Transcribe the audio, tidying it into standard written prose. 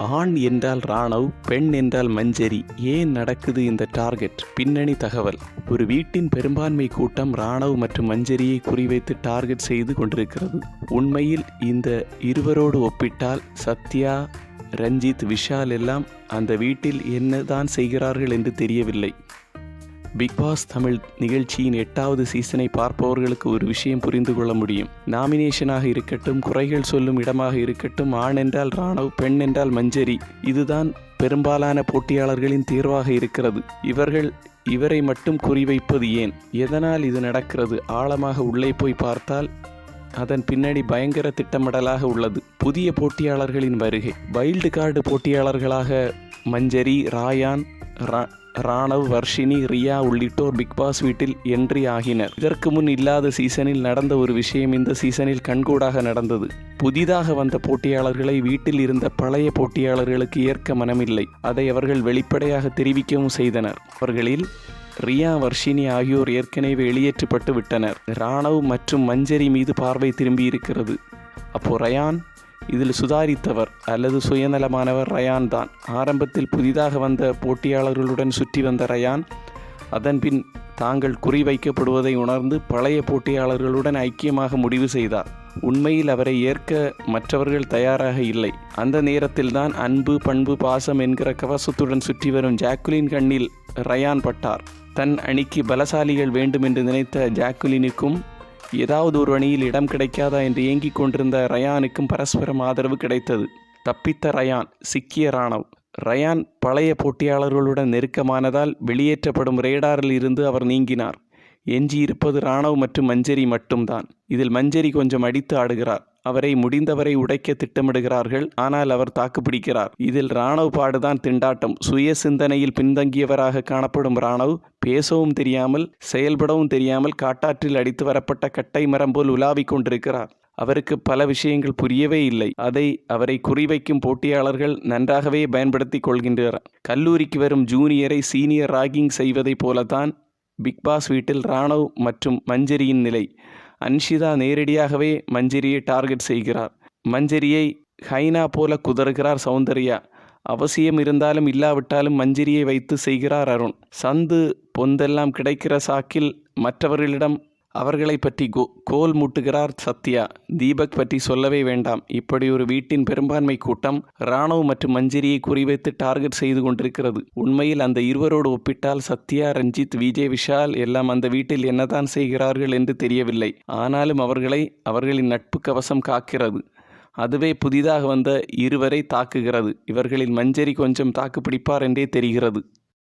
ஆண் என்றால் ராணவ், பெண் என்றால் மஞ்சரி. ஏன் நடக்குது இந்த டார்கெட்? பின்னணி தகவல். ஒரு வீட்டின் பெரும்பான்மை கூட்டம் ராணவ் மற்றும் மஞ்சரியை குறிவைத்து டார்கெட் செய்து கொண்டிருக்கிறது. உண்மையில் இந்த இருவரோடு ஒப்பிட்டால் சத்யா, ரஞ்சித், விஷால் எல்லாம் அந்த வீட்டில் என்னதான் செய்கிறார்கள் என்று தெரியவில்லை. பிக் பாஸ் தமிழ் நிகழ்ச்சியின் 8வது சீசனை பார்ப்பவர்களுக்கு ஒரு விஷயம் புரிந்து கொள்ள முடியும். நாமினேஷனாக இருக்கட்டும், குறைகள் சொல்லும் இடமாக இருக்கட்டும், ஆண் என்றால் ராணவ், பெண் என்றால் மஞ்சரி, இதுதான் பெரும்பாலான போட்டியாளர்களின் தீர்வாக இருக்கிறது. இவரை மட்டும் குறிவைப்பது ஏன்? எதனால் இது நடக்கிறது? ஆழமாக உள்ளே போய் பார்த்தால் அதன் பின்னாடி பயங்கர திட்டமிடலாக உள்ளது. புதிய போட்டியாளர்களின் வருகை. வைல்டு கார்டு போட்டியாளர்களாக மஞ்சரி, ராயான், ராணவ், வர்ஷினி, ரியா உள்ளிட்டோர் பிக் பாஸ் வீட்டில் என்ட்ரி ஆகினர். இதற்கு முன் இல்லாத சீசனில் நடந்த ஒரு விஷயம் இந்த சீசனில் கண்கூடாக நடந்தது. புதிதாக வந்த போட்டியாளர்களை வீட்டில் இருந்த பழைய போட்டியாளர்களுக்கு ஏற்க மனமில்லை. அதை அவர்கள் வெளிப்படையாக தெரிவிக்கவும் செய்தனர். அவர்களில் ரியா, வர்ஷினி ஆகியோர் ஏற்கனவே வெளியேற்றப்பட்டு விட்டனர். ராணவ் மற்றும் மஞ்சரி மீது பார்வை திரும்பி இருக்கிறது. அப்போ ரயான் இதில் சுதாரித்தவர் அல்லது சுயநலமானவர் ரயான் தான். ஆரம்பத்தில் புதிதாக வந்த போட்டியாளர்களுடன் சுற்றி வந்த ரயான் அதன்பின் தாங்கள் குறிவைக்கப்படுவதை உணர்ந்து பழைய போட்டியாளர்களுடன் ஐக்கியமாக முடிவு செய்தார். உண்மையில் அவரை ஏற்க மற்றவர்கள் தயாராக இல்லை. அந்த நேரத்தில்தான் அன்பு, பண்பு, பாசம் என்கிற கவசத்துடன் சுற்றி வரும் ஜாக்குலின் கண்ணில் ரயான் பட்டார். தன் அணிக்கு பலசாலிகள் வேண்டும் என்று நினைத்த ஜாக்குலினுக்கும் ஏதாவது ஒரு அணியில் இடம் கிடைக்காதா என்று ஏங்கிக் கொண்டிருந்த ரயானுக்கும் பரஸ்பரம் ஆதரவு கிடைத்தது. தப்பித்த ரயான், சிக்கிய ராணவ். ரயான் பழைய போட்டியாளர்களுடன் நெருக்கமானதால் வெளியேற்றப்படும் ரேடாரில் இருந்து அவர் நீங்கினார். எஞ்சியிருப்பது ராணவ் மற்றும் மஞ்சரி மட்டும்தான். இதில் மஞ்சரி கொஞ்சம் அடித்து ஆடுகிறார். அவரை முடிந்தவரை உடைக்க திட்டமிடுகிறார்கள். ஆனால் அவர் தாக்குப்பிடிக்கிறார். இதில் ராணவ் பாடுதான் திண்டாட்டம். சுய சிந்தனையில் பின்தங்கியவராக காணப்படும் ராணவ் பேசவும் தெரியாமல், செயல்படவும் தெரியாமல் காட்டாற்றில் அடித்து வரப்பட்ட கட்டை மரம் போல் உலாவிக் கொண்டிருக்கிறார். அவருக்கு பல விஷயங்கள் புரியவே இல்லை. அதை அவரை குறிவைக்கும் போட்டியாளர்கள் நன்றாகவே பயன்படுத்தி கொள்கின்றனர். கல்லூரிக்கு வரும் ஜூனியரை சீனியர் ராகிங் செய்வதைப் போலத்தான் பிக் பாஸ் வீட்டில் ராணவ் மற்றும் மஞ்சரியின் நிலை. அன்ஷிதா நேரடியாகவே மஞ்சரியை டார்கெட் செய்கிறார். மஞ்சரியை ஹைனா போல குதறுகிறார் சௌந்தர்யா. அவசியம் இருந்தாலும் இல்லாவிட்டாலும் மஞ்சரியை வைத்து செய்கிறார் அருண். சந்து பொந்தெல்லாம் கிடைக்கிற சாக்கில் மற்றவர்களிடம் அவர்களை பற்றி கோல் மூட்டுகிறார் சத்யா. தீபக் பற்றி சொல்லவே வேண்டாம். இப்படி ஒரு வீட்டின் பெரும்பான்மை கூட்டம் ராணவ் மற்றும் மஞ்சரியை குறிவைத்து டார்கெட் செய்து கொண்டிருக்கிறது. உண்மையில் அந்த இருவரோடு ஒப்பிட்டால் சத்யா, ரஞ்சித், விஜய், விஷால் எல்லாம் அந்த வீட்டில் என்னதான் செய்கிறார்கள் என்று தெரியவில்லை. ஆனாலும் அவர்களின் நட்பு கவசம் காக்கிறது. அதுவே புதிதாக வந்த இருவரை தாக்குகிறது. இவர்களில் மஞ்சரி கொஞ்சம் தாக்கு பிடிப்பார் என்றே தெரிகிறது.